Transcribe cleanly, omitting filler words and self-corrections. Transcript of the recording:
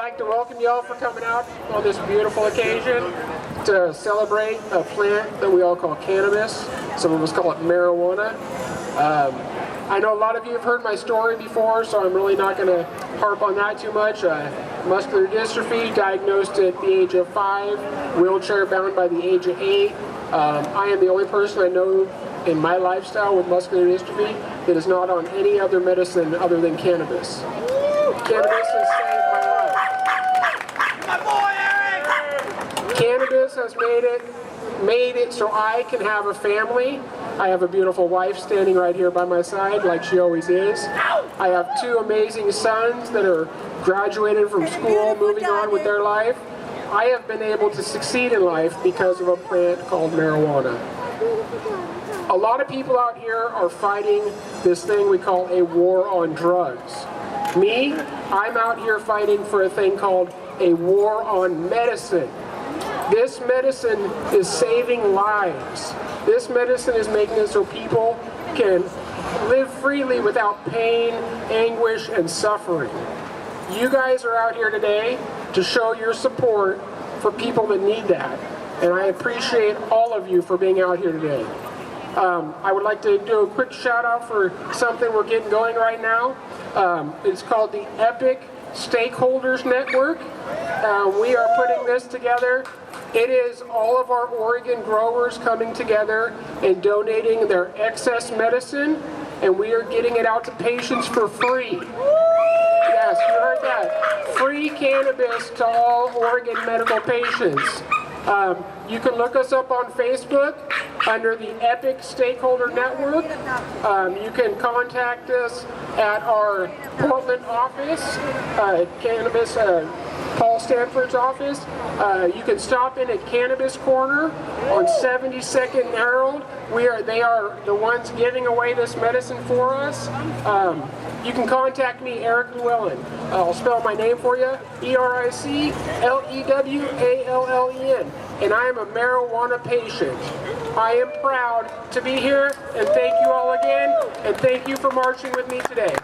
like to welcome you all for coming out on this beautiful occasion to celebrate a plant that we all call cannabis. Some of us call it marijuana. I know a lot of you have heard my story before, so I'm really not going to harp on that too much. Muscular dystrophy, diagnosed at the age of 5, wheelchair bound by the age of 8. I am the only person I know in my lifestyle with muscular dystrophy that is not on any other medicine other than cannabis. Cannabis has saved my life. My boy, Eric! Cannabis has made it so I can have a family. I have a beautiful wife standing right here by my side, like she always is. I have 2 amazing sons that are graduated from school, moving on with their life. I have been able to succeed in life because of a plant called marijuana. A lot of people out here are fighting this thing we call a war on drugs. Me, I'm out here fighting for a thing called a war on medicine. This medicine is saving lives. This medicine is making it so people can live freely without pain, anguish, and suffering. You guys are out here today to show your support for people that need that. And I appreciate all of you for being out here today. I would like to do a quick shout out for something we're getting going right now. It's called the Epic Stakeholders Network. We are putting this together. It is all of our Oregon growers coming together and donating their excess medicine, and we are getting it out to patients for free. Yes, you heard that. Free cannabis to all Oregon medical patients. You can look us up on Facebook under the Epic Stakeholder Network. You can contact us at our Portland office, Cannabis, Paul Stanford's office. You can stop in at Cannabis Corner on 72nd and Herald. They are the ones giving away this medicine for us. You can contact me, Eric Lewallen. I'll spell my name for you, EricLewallen. And I am a marijuana patient. I am proud to be here, and thank you all again, and thank you for marching with me today.